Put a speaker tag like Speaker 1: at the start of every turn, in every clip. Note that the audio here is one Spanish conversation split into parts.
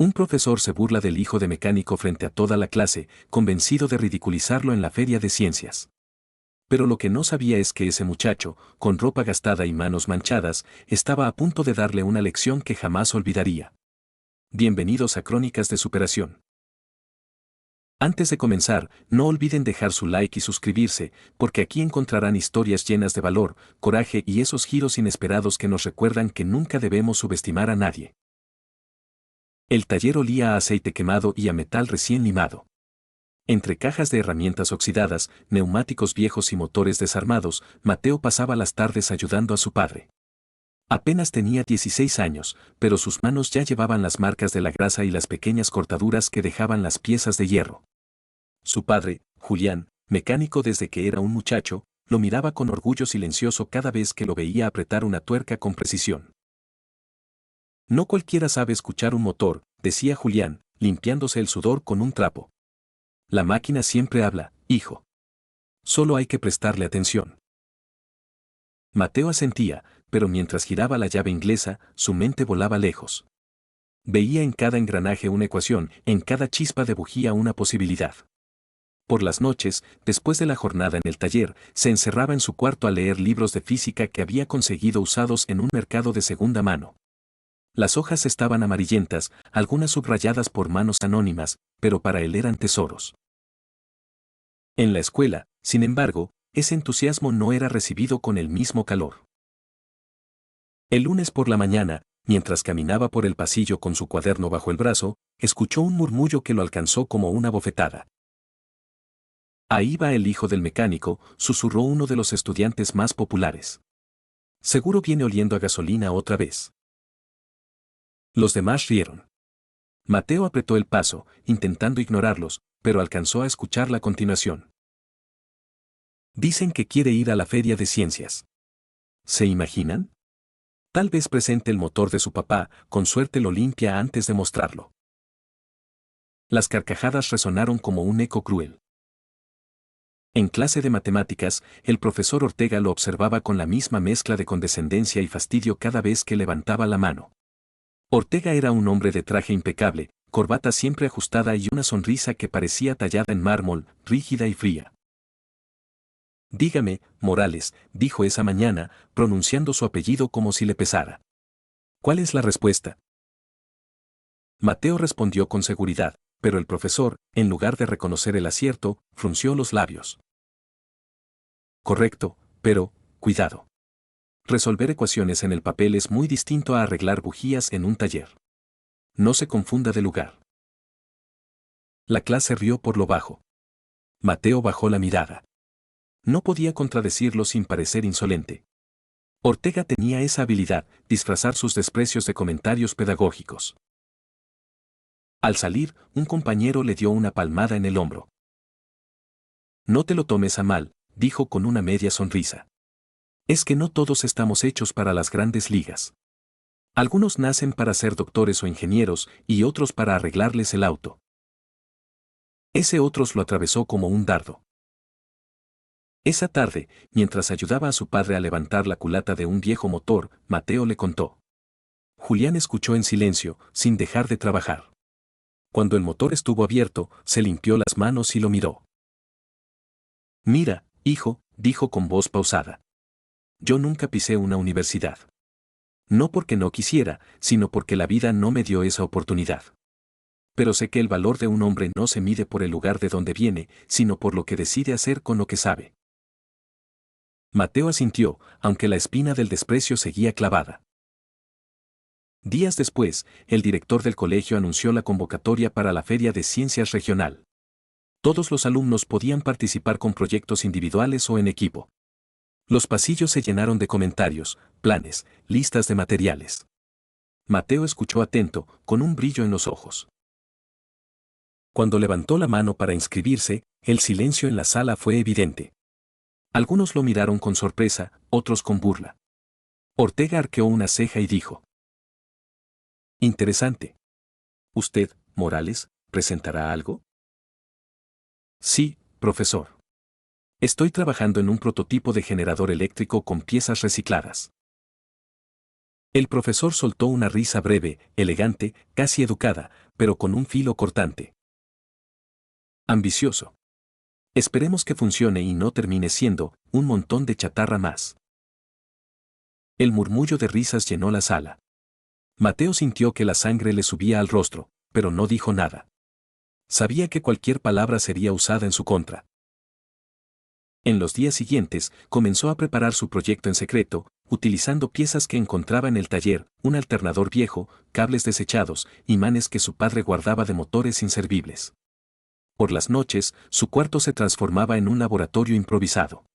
Speaker 1: Un profesor se burla del hijo de mecánico frente a toda la clase, convencido de ridiculizarlo en la feria de ciencias. Pero lo que no sabía es que ese muchacho, con ropa gastada y manos manchadas, estaba a punto de darle una lección que jamás olvidaría. Bienvenidos a Crónicas de Superación. Antes de comenzar, no olviden dejar su like y suscribirse, porque aquí encontrarán historias llenas de valor, coraje y esos giros inesperados que nos recuerdan que nunca debemos subestimar a nadie. El taller olía a aceite quemado y a metal recién limado. Entre cajas de herramientas oxidadas, neumáticos viejos y motores desarmados, Mateo pasaba las tardes ayudando a su padre. Apenas tenía 16 años, pero sus manos ya llevaban las marcas de la grasa y las pequeñas cortaduras que dejaban las piezas de hierro. Su padre, Julián, mecánico desde que era un muchacho, lo miraba con orgullo silencioso cada vez que lo veía apretar una tuerca con precisión. No cualquiera sabe escuchar un motor, decía Julián, limpiándose el sudor con un trapo. La máquina siempre habla, hijo. Solo hay que prestarle atención. Mateo asentía, pero mientras giraba la llave inglesa, su mente volaba lejos. Veía en cada engranaje una ecuación, en cada chispa de bujía una posibilidad. Por las noches, después de la jornada en el taller, se encerraba en su cuarto a leer libros de física que había conseguido usados en un mercado de segunda mano. Las hojas estaban amarillentas, algunas subrayadas por manos anónimas, pero para él eran tesoros. En la escuela, sin embargo, ese entusiasmo no era recibido con el mismo calor. El lunes por la mañana, mientras caminaba por el pasillo con su cuaderno bajo el brazo, escuchó un murmullo que lo alcanzó como una bofetada. Ahí va el hijo del mecánico, susurró uno de los estudiantes más populares. Seguro viene oliendo a gasolina otra vez. Los demás rieron. Mateo apretó el paso, intentando ignorarlos, pero alcanzó a escuchar la continuación. Dicen que quiere ir a la feria de ciencias. ¿Se imaginan? Tal vez presente el motor de su papá, con suerte lo limpia antes de mostrarlo. Las carcajadas resonaron como un eco cruel. En clase de matemáticas, el profesor Ortega lo observaba con la misma mezcla de condescendencia y fastidio cada vez que levantaba la mano. Ortega era un hombre de traje impecable, corbata siempre ajustada y una sonrisa que parecía tallada en mármol, rígida y fría. Dígame, Morales, dijo esa mañana, pronunciando su apellido como si le pesara. ¿Cuál es la respuesta? Mateo respondió con seguridad, pero el profesor, en lugar de reconocer el acierto, frunció los labios. Correcto, pero, cuidado. Resolver ecuaciones en el papel es muy distinto a arreglar bujías en un taller. No se confunda de lugar. La clase rió por lo bajo. Mateo bajó la mirada. No podía contradecirlo sin parecer insolente. Ortega tenía esa habilidad, disfrazar sus desprecios de comentarios pedagógicos. Al salir, un compañero le dio una palmada en el hombro. No te lo tomes a mal, dijo con una media sonrisa. Es que no todos estamos hechos para las grandes ligas. Algunos nacen para ser doctores o ingenieros y otros para arreglarles el auto. Ese otros lo atravesó como un dardo. Esa tarde, mientras ayudaba a su padre a levantar la culata de un viejo motor, Mateo le contó. Julián escuchó en silencio, sin dejar de trabajar. Cuando el motor estuvo abierto, se limpió las manos y lo miró. Mira, hijo, dijo con voz pausada. Yo nunca pisé una universidad. No porque no quisiera, sino porque la vida no me dio esa oportunidad. Pero sé que el valor de un hombre no se mide por el lugar de donde viene, sino por lo que decide hacer con lo que sabe. Mateo asintió, aunque la espina del desprecio seguía clavada. Días después, el director del colegio anunció la convocatoria para la Feria de Ciencias Regional. Todos los alumnos podían participar con proyectos individuales o en equipo. Los pasillos se llenaron de comentarios, planes, listas de materiales. Mateo escuchó atento, con un brillo en los ojos. Cuando levantó la mano para inscribirse, el silencio en la sala fue evidente. Algunos lo miraron con sorpresa, otros con burla. Ortega arqueó una ceja y dijo. Interesante. ¿Usted, Morales, presentará algo? Sí, profesor. Estoy trabajando en un prototipo de generador eléctrico con piezas recicladas. El profesor soltó una risa breve, elegante, casi educada, pero con un filo cortante. Ambicioso. Esperemos que funcione y no termine siendo un montón de chatarra más. El murmullo de risas llenó la sala. Mateo sintió que la sangre le subía al rostro, pero no dijo nada. Sabía que cualquier palabra sería usada en su contra. En los días siguientes, comenzó a preparar su proyecto en secreto, utilizando piezas que encontraba en el taller, un alternador viejo, cables desechados, imanes que su padre guardaba de motores inservibles. Por las noches, su cuarto se transformaba en un laboratorio improvisado.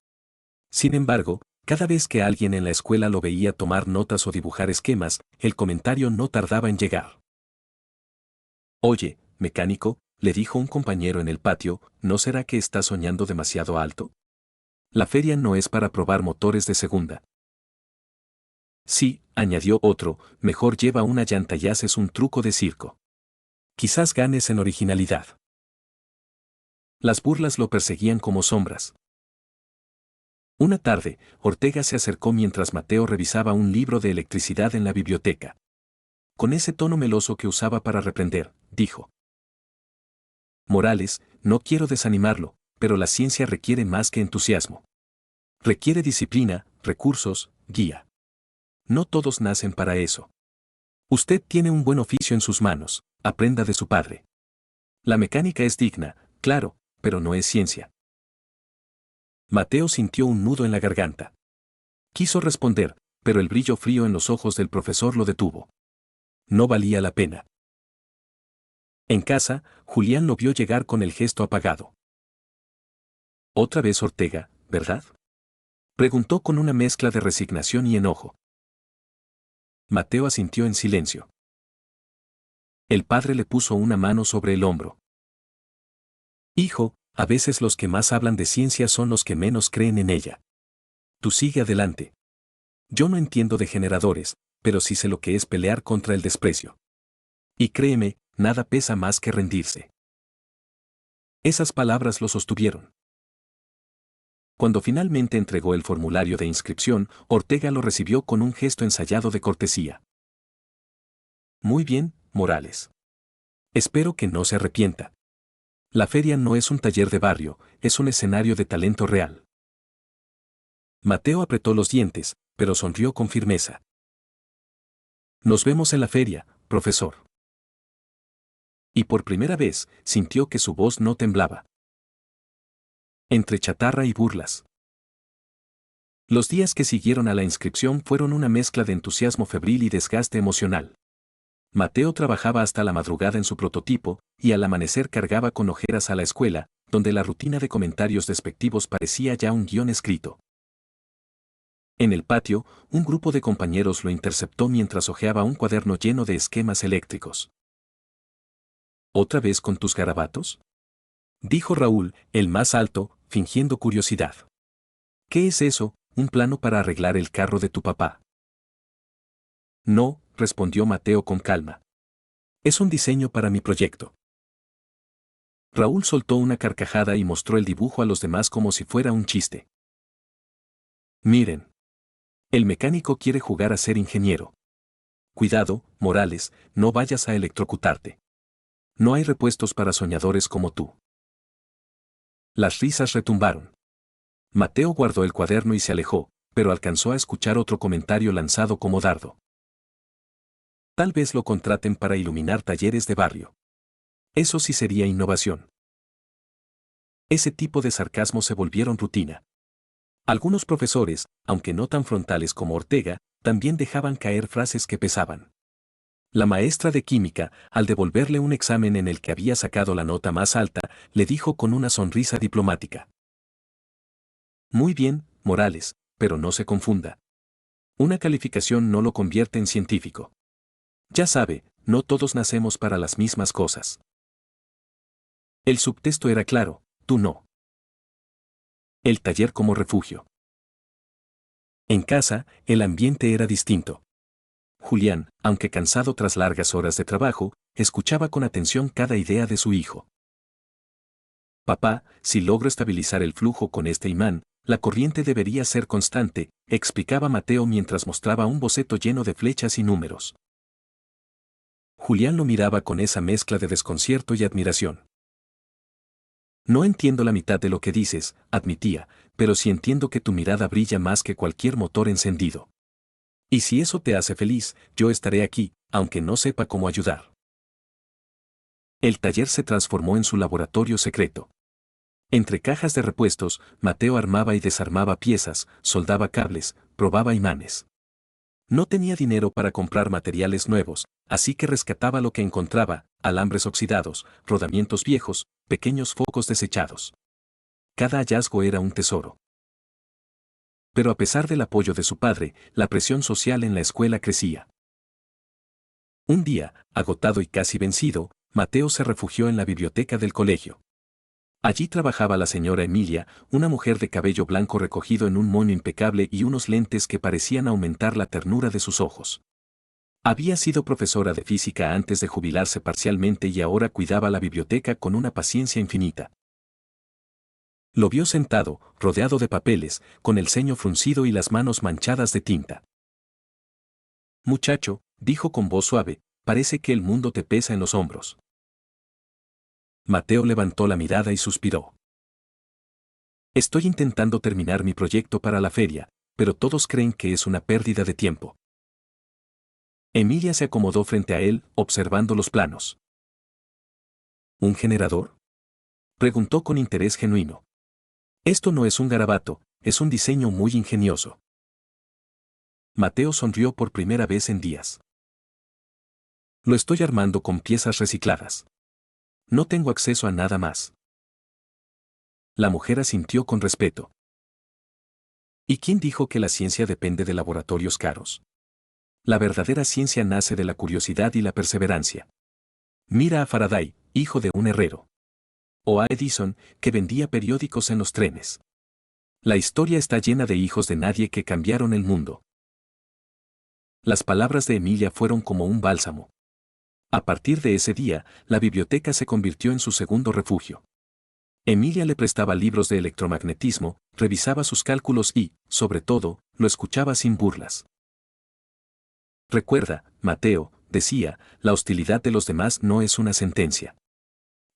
Speaker 1: Sin embargo, cada vez que alguien en la escuela lo veía tomar notas o dibujar esquemas, el comentario no tardaba en llegar. «Oye, mecánico», le dijo un compañero en el patio, ¿no será que estás soñando demasiado alto? La feria no es para probar motores de segunda. Sí, añadió otro, mejor lleva una llanta y haces un truco de circo. Quizás ganes en originalidad. Las burlas lo perseguían como sombras. Una tarde, Ortega se acercó mientras Mateo revisaba un libro de electricidad en la biblioteca. Con ese tono meloso que usaba para reprender, dijo: «Morales, no quiero desanimarlo, pero la ciencia requiere más que entusiasmo. Requiere disciplina, recursos, guía. No todos nacen para eso. Usted tiene un buen oficio en sus manos, aprenda de su padre. La mecánica es digna, claro, pero no es ciencia». Mateo sintió un nudo en la garganta. Quiso responder, pero el brillo frío en los ojos del profesor lo detuvo. No valía la pena. En casa, Julián lo vio llegar con el gesto apagado. «Otra vez Ortega, ¿verdad?», preguntó con una mezcla de resignación y enojo. Mateo asintió en silencio. El padre le puso una mano sobre el hombro. «Hijo, a veces los que más hablan de ciencia son los que menos creen en ella. Tú sigue adelante. Yo no entiendo de generadores, pero sí sé lo que es pelear contra el desprecio. Y créeme, nada pesa más que rendirse». Esas palabras lo sostuvieron. Cuando finalmente entregó el formulario de inscripción, Ortega lo recibió con un gesto ensayado de cortesía. «Muy bien, Morales. Espero que no se arrepienta. La feria no es un taller de barrio, es un escenario de talento real». Mateo apretó los dientes, pero sonrió con firmeza. «Nos vemos en la feria, profesor». Y por primera vez, sintió que su voz no temblaba. Entre chatarra y burlas. Los días que siguieron a la inscripción fueron una mezcla de entusiasmo febril y desgaste emocional. Mateo trabajaba hasta la madrugada en su prototipo, y al amanecer cargaba con ojeras a la escuela, donde la rutina de comentarios despectivos parecía ya un guión escrito. En el patio, un grupo de compañeros lo interceptó mientras hojeaba un cuaderno lleno de esquemas eléctricos. «¿Otra vez con tus garabatos?», dijo Raúl, el más alto, fingiendo curiosidad. «¿Qué es eso, un plano para arreglar el carro de tu papá?». «No», respondió Mateo con calma. «Es un diseño para mi proyecto». Raúl soltó una carcajada y mostró el dibujo a los demás como si fuera un chiste. «Miren. El mecánico quiere jugar a ser ingeniero. Cuidado, Morales, no vayas a electrocutarte. No hay repuestos para soñadores como tú». Las risas retumbaron. Mateo guardó el cuaderno y se alejó, pero alcanzó a escuchar otro comentario lanzado como dardo. «Tal vez lo contraten para iluminar talleres de barrio. Eso sí sería innovación». Ese tipo de sarcasmo se volvieron rutina. Algunos profesores, aunque no tan frontales como Ortega, también dejaban caer frases que pesaban. La maestra de química, al devolverle un examen en el que había sacado la nota más alta, le dijo con una sonrisa diplomática: «Muy bien, Morales, pero no se confunda. Una calificación no lo convierte en científico. Ya sabe, no todos nacemos para las mismas cosas». El subtexto era claro: tú no. El taller como refugio. En casa, el ambiente era distinto. Julián, aunque cansado tras largas horas de trabajo, escuchaba con atención cada idea de su hijo. «Papá, si logro estabilizar el flujo con este imán, La corriente debería ser constante, explicaba Mateo mientras mostraba un boceto lleno de flechas y números. Julián lo miraba con esa mezcla de desconcierto y admiración. No entiendo la mitad de lo que dices, admitía, pero sí entiendo que tu mirada brilla más que cualquier motor encendido. Y si eso te hace feliz, yo estaré aquí, aunque no sepa cómo ayudar. El taller se transformó en su laboratorio secreto. Entre cajas de repuestos, Mateo armaba y desarmaba piezas, soldaba cables, probaba imanes. No tenía dinero para comprar materiales nuevos, así que rescataba lo que encontraba, alambres oxidados, rodamientos viejos, pequeños focos desechados. Cada hallazgo era un tesoro. Pero a pesar del apoyo de su padre, la presión social en la escuela crecía. Un día, agotado y casi vencido, Mateo se refugió en la biblioteca del colegio. Allí trabajaba la señora Emilia, una mujer de cabello blanco recogido en un moño impecable y unos lentes que parecían aumentar la ternura de sus ojos. Había sido profesora de física antes de jubilarse parcialmente y ahora cuidaba la biblioteca con una paciencia infinita. Lo vio sentado, rodeado de papeles, con el ceño fruncido y las manos manchadas de tinta. Muchacho, dijo con voz suave, parece que el mundo te pesa en los hombros. Mateo levantó la mirada y suspiró. Estoy intentando terminar mi proyecto para la feria, pero todos creen que es una pérdida de tiempo. Emilia se acomodó frente a él, observando los planos. ¿Un generador? Preguntó con interés genuino. Esto no es un garabato, es un diseño muy ingenioso. Mateo sonrió por primera vez en días. Lo estoy armando con piezas recicladas. No tengo acceso a nada más. La mujer asintió con respeto. ¿Y quién dijo que la ciencia depende de laboratorios caros? La verdadera ciencia nace de la curiosidad y la perseverancia. Mira a Faraday, hijo de un herrero. O a Edison, que vendía periódicos en los trenes. La historia está llena de hijos de nadie que cambiaron el mundo. Las palabras de Emilia fueron como un bálsamo. A partir de ese día, la biblioteca se convirtió en su segundo refugio. Emilia le prestaba libros de electromagnetismo, revisaba sus cálculos y, sobre todo, lo escuchaba sin burlas. Recuerda, Mateo, decía, la hostilidad de los demás no es una sentencia.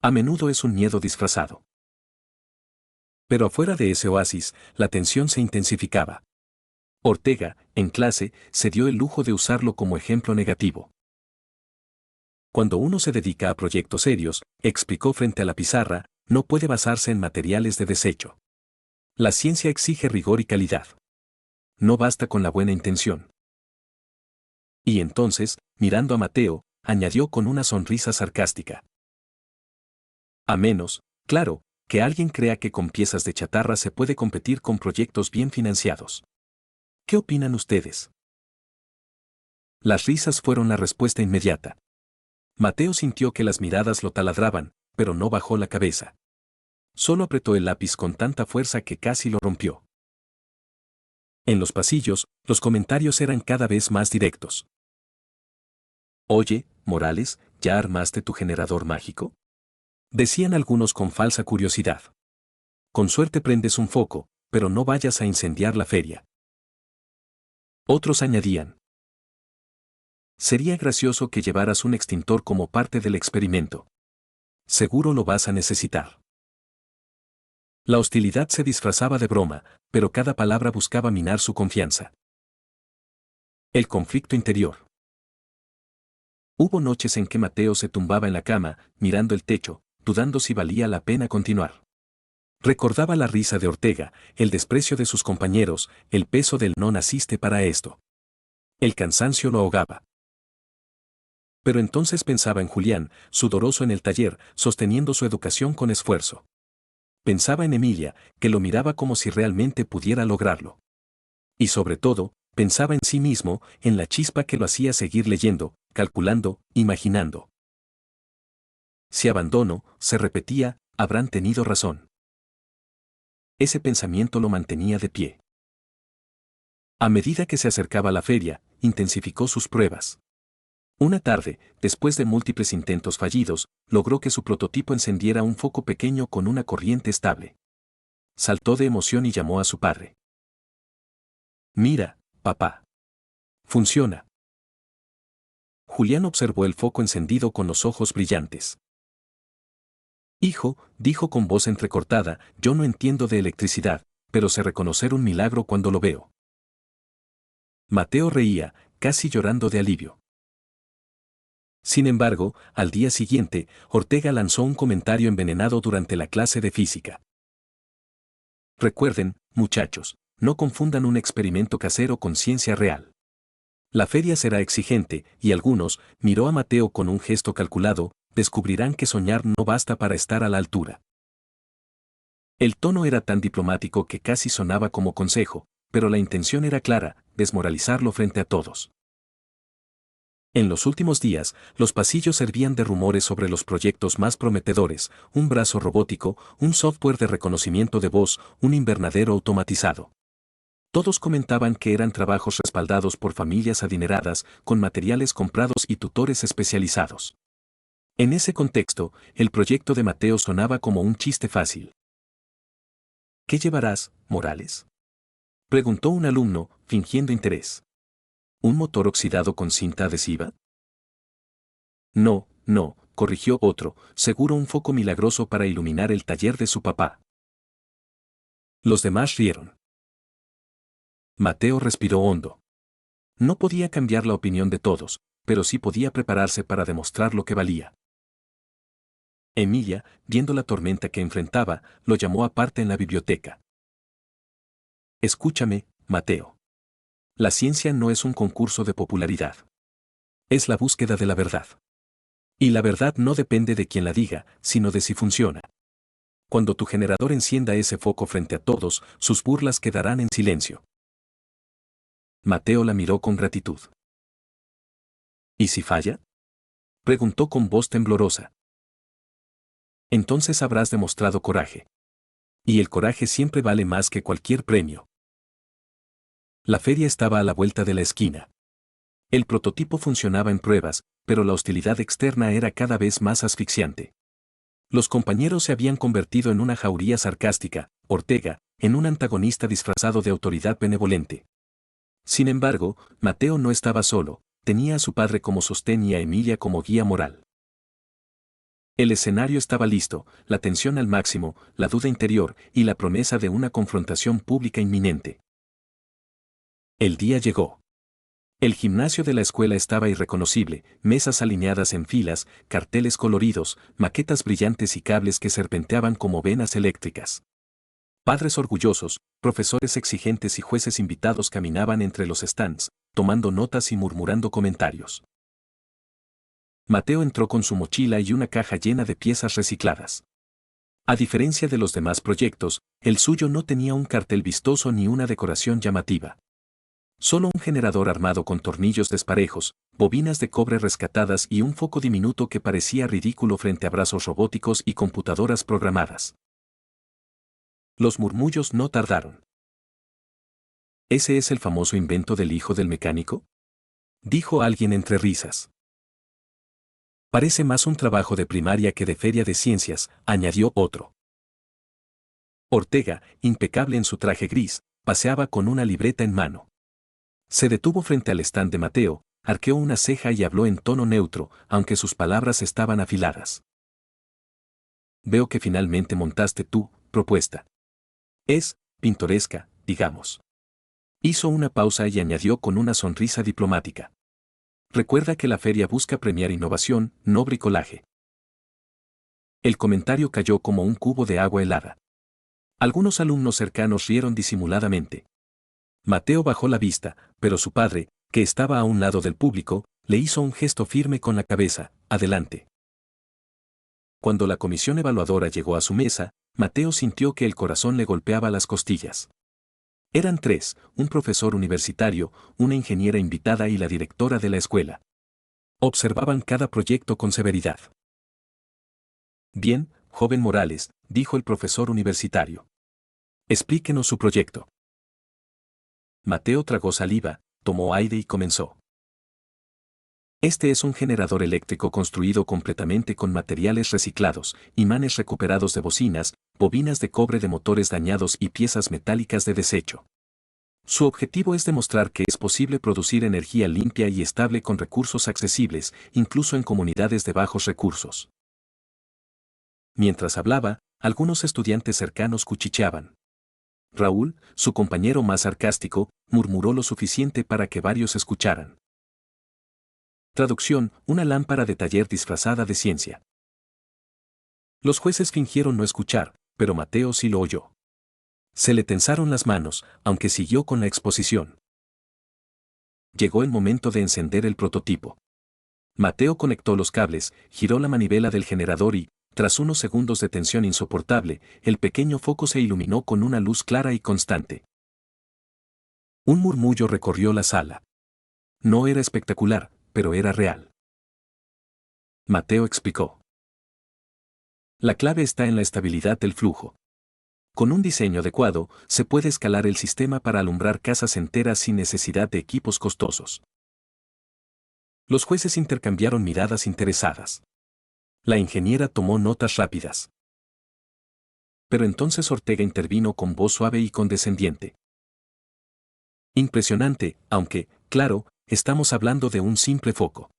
Speaker 1: A menudo es un miedo disfrazado. Pero afuera de ese oasis, la tensión se intensificaba. Ortega, en clase, se dio el lujo de usarlo como ejemplo negativo. Cuando uno se dedica a proyectos serios, explicó frente a la pizarra, no puede basarse en materiales de desecho. La ciencia exige rigor y calidad. No basta con la buena intención. Y entonces, mirando a Mateo, añadió con una sonrisa sarcástica. A menos, claro, que alguien crea que con piezas de chatarra se puede competir con proyectos bien financiados. ¿Qué opinan ustedes? Las risas fueron la respuesta inmediata. Mateo sintió que las miradas lo taladraban, pero no bajó la cabeza. Solo apretó el lápiz con tanta fuerza que casi lo rompió. En los pasillos, los comentarios eran cada vez más directos. Oye, Morales, ¿ya armaste tu generador mágico? Decían algunos con falsa curiosidad. Con suerte prendes un foco, pero no vayas a incendiar la feria. Otros añadían. Sería gracioso que llevaras un extintor como parte del experimento. Seguro lo vas a necesitar. La hostilidad se disfrazaba de broma, pero cada palabra buscaba minar su confianza. El conflicto interior. Hubo noches en que Mateo se tumbaba en la cama, mirando el techo, dudando si valía la pena continuar. Recordaba la risa de Ortega, el desprecio de sus compañeros, el peso del no naciste para esto. El cansancio lo ahogaba. Pero entonces pensaba en Julián, sudoroso en el taller, sosteniendo su educación con esfuerzo. Pensaba en Emilia, que lo miraba como si realmente pudiera lograrlo. Y sobre todo, pensaba en sí mismo, en la chispa que lo hacía seguir leyendo, calculando, imaginando. Si abandono, se repetía, habrán tenido razón. Ese pensamiento lo mantenía de pie. A medida que se acercaba la feria, intensificó sus pruebas. Una tarde, después de múltiples intentos fallidos, logró que su prototipo encendiera un foco pequeño con una corriente estable. saltó de emoción y llamó a su padre. Mira, papá. Funciona. Julián observó el foco encendido con los ojos brillantes. Hijo, dijo con voz entrecortada, yo no entiendo de electricidad, pero sé reconocer un milagro cuando lo veo. Mateo reía, casi llorando de alivio. Sin embargo, al día siguiente, Ortega lanzó un comentario envenenado durante la clase de física. Recuerden, muchachos, no confundan un experimento casero con ciencia real. La feria será exigente, y algunos, miró a Mateo con un gesto calculado, descubrirán que soñar no basta para estar a la altura. El tono era tan diplomático que casi sonaba como consejo, pero la intención era clara, desmoralizarlo frente a todos. En los últimos días, los pasillos servían de rumores sobre los proyectos más prometedores, un brazo robótico, un software de reconocimiento de voz, un invernadero automatizado. Todos comentaban que eran trabajos respaldados por familias adineradas, con materiales comprados y tutores especializados. En ese contexto, el proyecto de Mateo sonaba como un chiste fácil. ¿Qué llevarás, Morales?, preguntó un alumno, fingiendo interés. ¿Un motor oxidado con cinta adhesiva? No, no, corrigió otro, seguro un foco milagroso para iluminar el taller de su papá. Los demás rieron. Mateo respiró hondo. No podía cambiar la opinión de todos, pero sí podía prepararse para demostrar lo que valía. Emilia, viendo la tormenta que enfrentaba, lo llamó aparte en la biblioteca. Escúchame, Mateo. La ciencia no es un concurso de popularidad. Es la búsqueda de la verdad. Y la verdad no depende de quien la diga, sino de si funciona. Cuando tu generador encienda ese foco frente a todos, sus burlas quedarán en silencio. Mateo la miró con gratitud. ¿Y si falla?, preguntó con voz temblorosa. Entonces habrás demostrado coraje. Y el coraje siempre vale más que cualquier premio. La feria estaba a la vuelta de la esquina. El prototipo funcionaba en pruebas, pero la hostilidad externa era cada vez más asfixiante. Los compañeros se habían convertido en una jauría sarcástica, Ortega, en un antagonista disfrazado de autoridad benevolente. Sin embargo, Mateo no estaba solo, tenía a su padre como sostén y a Emilia como guía moral. El escenario estaba listo, la tensión al máximo, la duda interior y la promesa de una confrontación pública inminente. El día llegó. El gimnasio de la escuela estaba irreconocible, mesas alineadas en filas, carteles coloridos, maquetas brillantes y cables que serpenteaban como venas eléctricas. Padres orgullosos, profesores exigentes y jueces invitados caminaban entre los stands, tomando notas y murmurando comentarios. Mateo entró con su mochila y una caja llena de piezas recicladas. A diferencia de los demás proyectos, el suyo no tenía un cartel vistoso ni una decoración llamativa. Solo un generador armado con tornillos desparejos, bobinas de cobre rescatadas y un foco diminuto que parecía ridículo frente a brazos robóticos y computadoras programadas. Los murmullos no tardaron. ¿Ese es el famoso invento del hijo del mecánico?, dijo alguien entre risas. Parece más un trabajo de primaria que de feria de ciencias, añadió otro. Ortega, impecable en su traje gris, paseaba con una libreta en mano. Se detuvo frente al stand de Mateo, arqueó una ceja y habló en tono neutro, aunque sus palabras estaban afiladas. Veo que finalmente montaste tu propuesta. Es pintoresca, digamos. Hizo una pausa y añadió con una sonrisa diplomática. Recuerda que la feria busca premiar innovación, no bricolaje. El comentario cayó como un cubo de agua helada. Algunos alumnos cercanos rieron disimuladamente. Mateo bajó la vista, pero su padre, que estaba a un lado del público, le hizo un gesto firme con la cabeza, adelante. Cuando la comisión evaluadora llegó a su mesa, Mateo sintió que el corazón le golpeaba las costillas. Eran tres, un profesor universitario, una ingeniera invitada y la directora de la escuela. Observaban cada proyecto con severidad. Bien, joven Morales, dijo el profesor universitario. Explíquenos su proyecto. Mateo tragó saliva, tomó aire y comenzó. Este es un generador eléctrico construido completamente con materiales reciclados, imanes recuperados de bocinas, bobinas de cobre de motores dañados y piezas metálicas de desecho. Su objetivo es demostrar que es posible producir energía limpia y estable con recursos accesibles, incluso en comunidades de bajos recursos. Mientras hablaba, algunos estudiantes cercanos cuchicheaban. Raúl, su compañero más sarcástico, murmuró lo suficiente para que varios escucharan. Traducción: una lámpara de taller disfrazada de ciencia. Los jueces fingieron no escuchar, pero Mateo sí lo oyó. Se le tensaron las manos, aunque siguió con la exposición. Llegó el momento de encender el prototipo. Mateo conectó los cables, giró la manivela del generador y, tras unos segundos de tensión insoportable, el pequeño foco se iluminó con una luz clara y constante. Un murmullo recorrió la sala. No era espectacular, pero era real. Mateo explicó. La clave está en la estabilidad del flujo. Con un diseño adecuado, se puede escalar el sistema para alumbrar casas enteras sin necesidad de equipos costosos. Los jueces intercambiaron miradas interesadas. La ingeniera tomó notas rápidas. Pero entonces Ortega intervino con voz suave y condescendiente. Impresionante, aunque, claro, estamos hablando de un simple foco.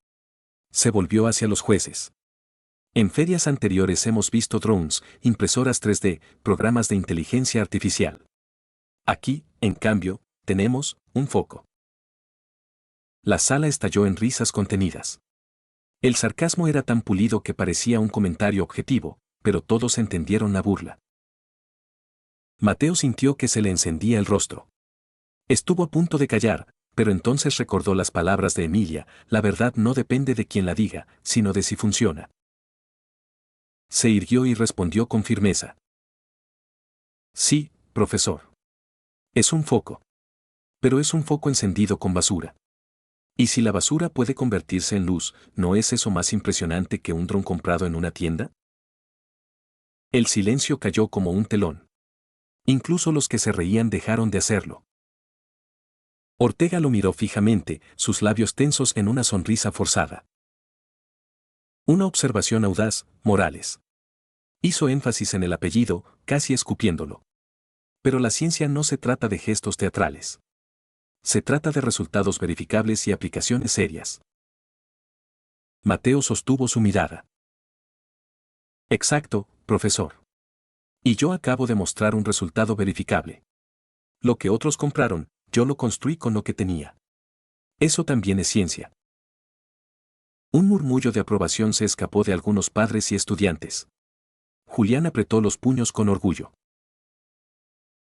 Speaker 1: Se volvió hacia los jueces. En ferias anteriores hemos visto drones, impresoras 3D, programas de inteligencia artificial. Aquí, en cambio, tenemos un foco. La sala estalló en risas contenidas. El sarcasmo era tan pulido que parecía un comentario objetivo, pero todos entendieron la burla. Mateo sintió que se le encendía el rostro. Estuvo a punto de callar, pero entonces recordó las palabras de Emilia: la verdad no depende de quien la diga, sino de si funciona. Se irguió y respondió con firmeza. Sí, profesor. Es un foco. Pero es un foco encendido con basura. Y si la basura puede convertirse en luz, ¿no es eso más impresionante que un dron comprado en una tienda? El silencio cayó como un telón. Incluso los que se reían dejaron de hacerlo. Ortega lo miró fijamente, sus labios tensos en una sonrisa forzada. Una observación audaz, Morales. Hizo énfasis en el apellido, casi escupiéndolo. Pero la ciencia no se trata de gestos teatrales. Se trata de resultados verificables y aplicaciones serias. Mateo sostuvo su mirada. Exacto, profesor. Y yo acabo de mostrar un resultado verificable. Lo que otros compraron, yo lo construí con lo que tenía. Eso también es ciencia. Un murmullo de aprobación se escapó de algunos padres y estudiantes. Julián apretó los puños con orgullo.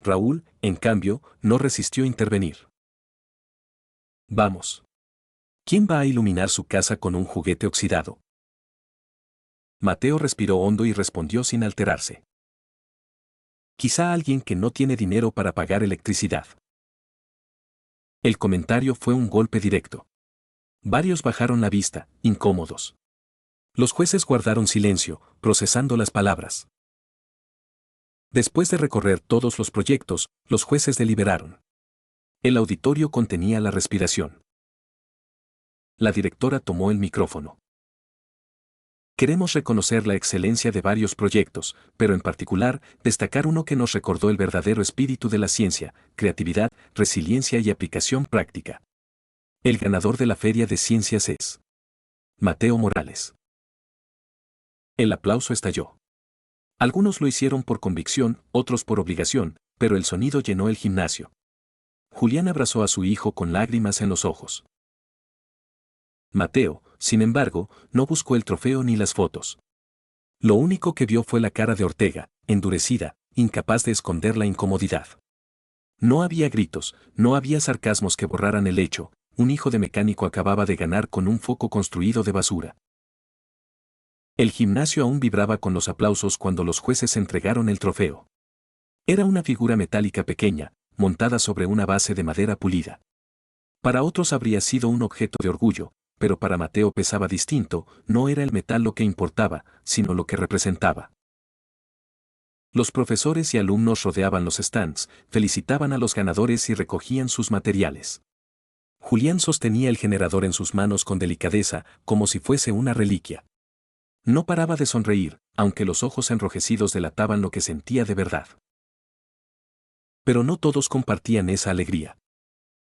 Speaker 1: Raúl, en cambio, no resistió intervenir. Vamos. ¿Quién va a iluminar su casa con un juguete oxidado? Mateo respiró hondo y respondió sin alterarse. Quizá alguien que no tiene dinero para pagar electricidad. El comentario fue un golpe directo. Varios bajaron la vista, incómodos. Los jueces guardaron silencio, procesando las palabras. Después de recorrer todos los proyectos, los jueces deliberaron. El auditorio contenía la respiración. La directora tomó el micrófono. Queremos reconocer la excelencia de varios proyectos, pero en particular, destacar uno que nos recordó el verdadero espíritu de la ciencia: creatividad, resiliencia y aplicación práctica. El ganador de la Feria de Ciencias es Mateo Morales. El aplauso estalló. Algunos lo hicieron por convicción, otros por obligación, pero el sonido llenó el gimnasio. Julián abrazó a su hijo con lágrimas en los ojos. Mateo, sin embargo, no buscó el trofeo ni las fotos. Lo único que vio fue la cara de Ortega, endurecida, incapaz de esconder la incomodidad. No había gritos, no había sarcasmos que borraran el hecho: un hijo de mecánico acababa de ganar con un foco construido de basura. El gimnasio aún vibraba con los aplausos cuando los jueces entregaron el trofeo. Era una figura metálica pequeña, montada sobre una base de madera pulida. Para otros habría sido un objeto de orgullo, pero para Mateo pesaba distinto: no era el metal lo que importaba, sino lo que representaba. Los profesores y alumnos rodeaban los stands, felicitaban a los ganadores y recogían sus materiales. Julián sostenía el generador en sus manos con delicadeza, como si fuese una reliquia. No paraba de sonreír, aunque los ojos enrojecidos delataban lo que sentía de verdad. Pero no todos compartían esa alegría.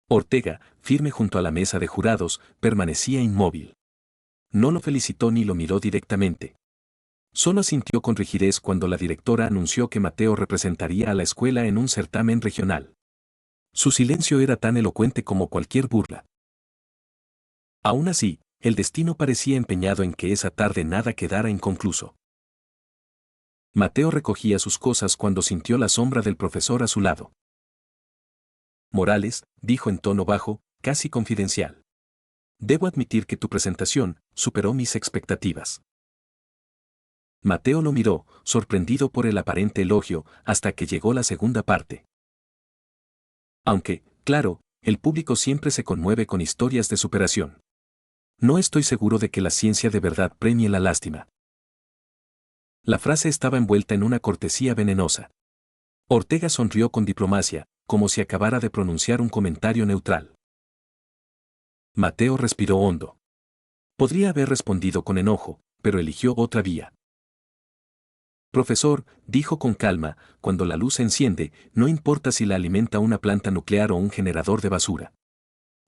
Speaker 1: Ortega, firme junto a la mesa de jurados, permanecía inmóvil. No lo felicitó ni lo miró directamente. Solo asintió con rigidez cuando la directora anunció que Mateo representaría a la escuela en un certamen regional. Su silencio era tan elocuente como cualquier burla. Aún así, el destino parecía empeñado en que esa tarde nada quedara inconcluso. Mateo recogía sus cosas cuando sintió la sombra del profesor a su lado. Morales, dijo en tono bajo, casi confidencial. Debo admitir que tu presentación superó mis expectativas. Mateo lo miró, sorprendido por el aparente elogio, hasta que llegó la segunda parte. Aunque, claro, el público siempre se conmueve con historias de superación. No estoy seguro de que la ciencia de verdad premie la lástima. La frase estaba envuelta en una cortesía venenosa. Ortega sonrió con diplomacia, como si acabara de pronunciar un comentario neutral. Mateo respiró hondo. Podría haber respondido con enojo, pero eligió otra vía. Profesor, dijo con calma, cuando la luz se enciende, no importa si la alimenta una planta nuclear o un generador de basura.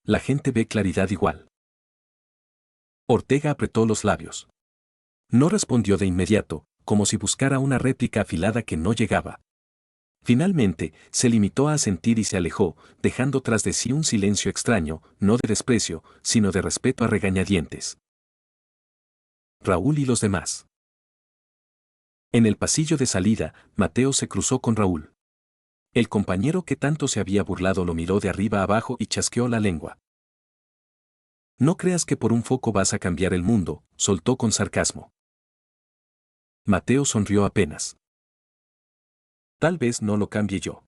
Speaker 1: La gente ve claridad igual. Ortega apretó los labios. No respondió de inmediato, como si buscara una réplica afilada que no llegaba. Finalmente, se limitó a asentir y se alejó, dejando tras de sí un silencio extraño, no de desprecio, sino de respeto a regañadientes. Raúl y los demás. En el pasillo de salida, Mateo se cruzó con Raúl. El compañero que tanto se había burlado lo miró de arriba abajo y chasqueó la lengua. No creas que por un foco vas a cambiar el mundo, soltó con sarcasmo. Mateo sonrió apenas. Tal vez no lo cambie yo.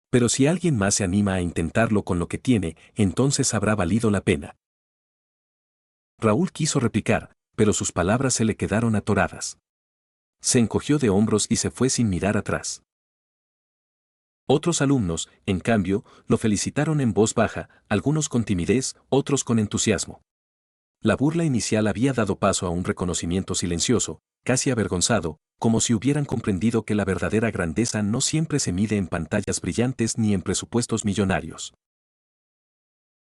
Speaker 1: Pero si alguien más se anima a intentarlo con lo que tiene, entonces habrá valido la pena. Raúl quiso replicar, pero sus palabras se le quedaron atoradas. Se encogió de hombros y se fue sin mirar atrás. Otros alumnos, en cambio, lo felicitaron en voz baja, algunos con timidez, otros con entusiasmo. La burla inicial había dado paso a un reconocimiento silencioso, casi avergonzado, como si hubieran comprendido que la verdadera grandeza no siempre se mide en pantallas brillantes ni en presupuestos millonarios.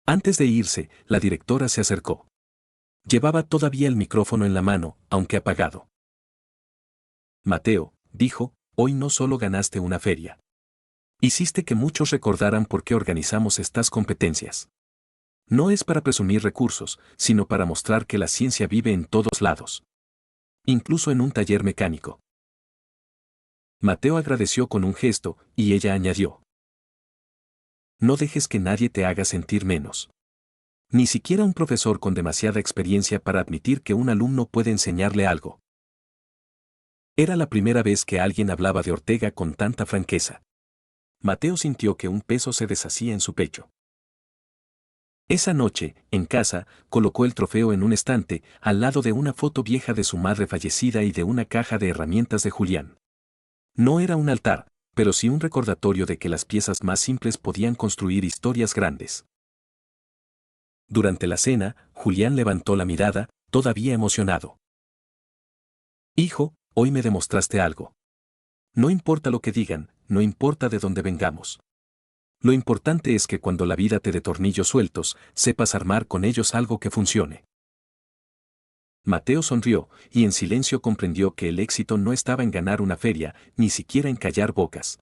Speaker 1: Antes de irse, la directora se acercó. Llevaba todavía el micrófono en la mano, aunque apagado. Mateo, dijo, hoy no solo ganaste una feria. Hiciste que muchos recordaran por qué organizamos estas competencias. No es para presumir recursos, sino para mostrar que la ciencia vive en todos lados. Incluso en un taller mecánico. Mateo agradeció con un gesto, y ella añadió. No dejes que nadie te haga sentir menos. Ni siquiera un profesor con demasiada experiencia para admitir que un alumno puede enseñarle algo. Era la primera vez que alguien hablaba de Ortega con tanta franqueza. Mateo sintió que un peso se deshacía en su pecho. Esa noche, en casa, colocó el trofeo en un estante, al lado de una foto vieja de su madre fallecida y de una caja de herramientas de Julián. No era un altar, pero sí un recordatorio de que las piezas más simples podían construir historias grandes. Durante la cena, Julián levantó la mirada, todavía emocionado. Hijo, hoy me demostraste algo. No importa lo que digan, no importa de dónde vengamos. Lo importante es que cuando la vida te dé tornillos sueltos, sepas armar con ellos algo que funcione. Mateo sonrió, y en silencio comprendió que el éxito no estaba en ganar una feria, ni siquiera en callar bocas.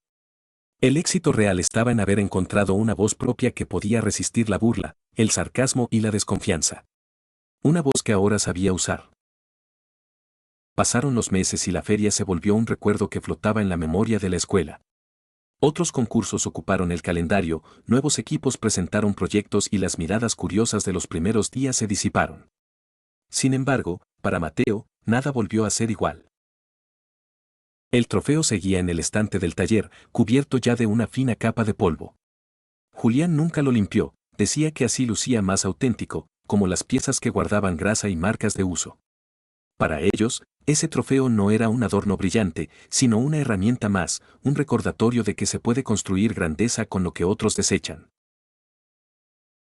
Speaker 1: El éxito real estaba en haber encontrado una voz propia que podía resistir la burla, el sarcasmo y la desconfianza. Una voz que ahora sabía usar. Pasaron los meses y la feria se volvió un recuerdo que flotaba en la memoria de la escuela. Otros concursos ocuparon el calendario, nuevos equipos presentaron proyectos y las miradas curiosas de los primeros días se disiparon. Sin embargo, para Mateo, nada volvió a ser igual. El trofeo seguía en el estante del taller, cubierto ya de una fina capa de polvo. Julián nunca lo limpió, decía que así lucía más auténtico, como las piezas que guardaban grasa y marcas de uso. Para ellos, ese trofeo no era un adorno brillante, sino una herramienta más, un recordatorio de que se puede construir grandeza con lo que otros desechan.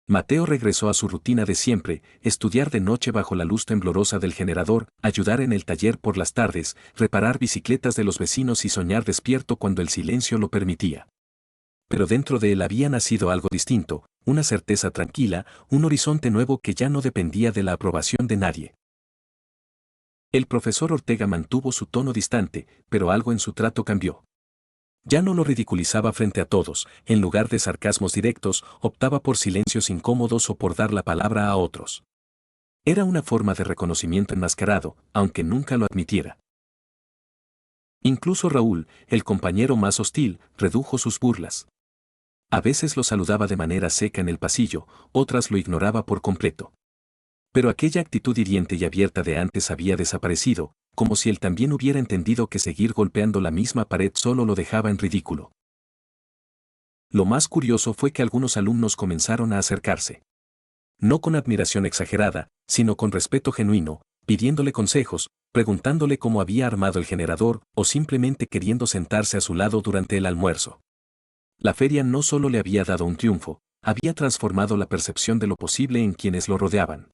Speaker 1: Mateo regresó a su rutina de siempre, estudiar de noche bajo la luz temblorosa del generador, ayudar en el taller por las tardes, reparar bicicletas de los vecinos y soñar despierto cuando el silencio lo permitía. Pero dentro de él había nacido algo distinto, una certeza tranquila, un horizonte nuevo que ya no dependía de la aprobación de nadie. El profesor Ortega mantuvo su tono distante, pero algo en su trato cambió. Ya no lo ridiculizaba frente a todos, en lugar de sarcasmos directos, optaba por silencios incómodos o por dar la palabra a otros. Era una forma de reconocimiento enmascarado, aunque nunca lo admitiera. Incluso Raúl, el compañero más hostil, redujo sus burlas. A veces lo saludaba de manera seca en el pasillo, otras lo ignoraba por completo. Pero aquella actitud hiriente y abierta de antes había desaparecido, como si él también hubiera entendido que seguir golpeando la misma pared solo lo dejaba en ridículo. Lo más curioso fue que algunos alumnos comenzaron a acercarse. No con admiración exagerada, sino con respeto genuino, pidiéndole consejos, preguntándole cómo había armado el generador o simplemente queriendo sentarse a su lado durante el almuerzo. La feria no solo le había dado un triunfo, había transformado la percepción de lo posible en quienes lo rodeaban.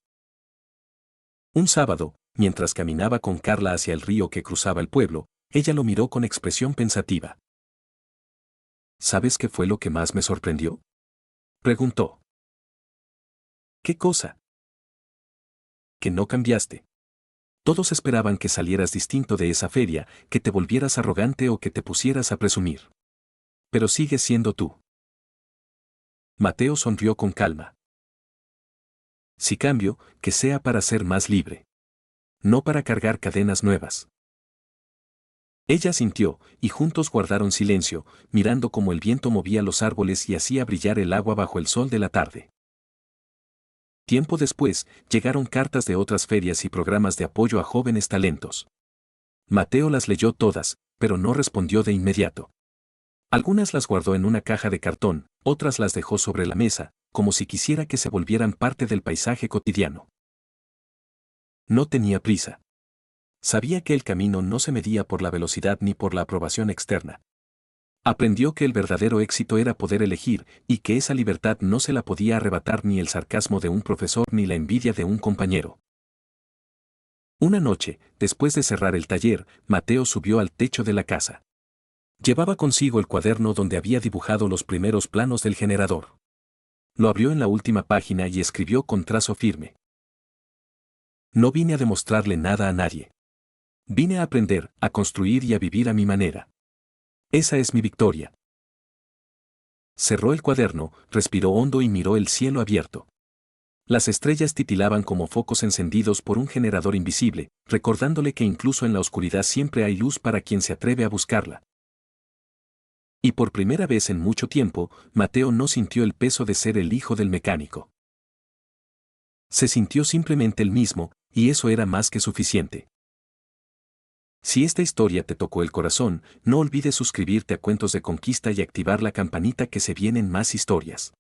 Speaker 1: Un sábado, mientras caminaba con Carla hacia el río que cruzaba el pueblo, ella lo miró con expresión pensativa. ¿Sabes qué fue lo que más me sorprendió?, preguntó. ¿Qué cosa? Que no cambiaste. Todos esperaban que salieras distinto de esa feria, que te volvieras arrogante o que te pusieras a presumir. Pero sigues siendo tú. Mateo sonrió con calma. Si cambio, que sea para ser más libre. No para cargar cadenas nuevas. Ella sintió, y juntos guardaron silencio, mirando cómo el viento movía los árboles y hacía brillar el agua bajo el sol de la tarde. Tiempo después, llegaron cartas de otras ferias y programas de apoyo a jóvenes talentos. Mateo las leyó todas, pero no respondió de inmediato. Algunas las guardó en una caja de cartón, otras las dejó sobre la mesa, como si quisiera que se volvieran parte del paisaje cotidiano. No tenía prisa. Sabía que el camino no se medía por la velocidad ni por la aprobación externa. Aprendió que el verdadero éxito era poder elegir, y que esa libertad no se la podía arrebatar ni el sarcasmo de un profesor ni la envidia de un compañero. Una noche, después de cerrar el taller, Mateo subió al techo de la casa. Llevaba consigo el cuaderno donde había dibujado los primeros planos del generador. Lo abrió en la última página y escribió con trazo firme. No vine a demostrarle nada a nadie. Vine a aprender, a construir y a vivir a mi manera. Esa es mi victoria. Cerró el cuaderno, respiró hondo y miró el cielo abierto. Las estrellas titilaban como focos encendidos por un generador invisible, recordándole que incluso en la oscuridad siempre hay luz para quien se atreve a buscarla. Y por primera vez en mucho tiempo, Mateo no sintió el peso de ser el hijo del mecánico. Se sintió simplemente el mismo, y eso era más que suficiente. Si esta historia te tocó el corazón, no olvides suscribirte a Cuentos de Conquista y activar la campanita que se vienen más historias.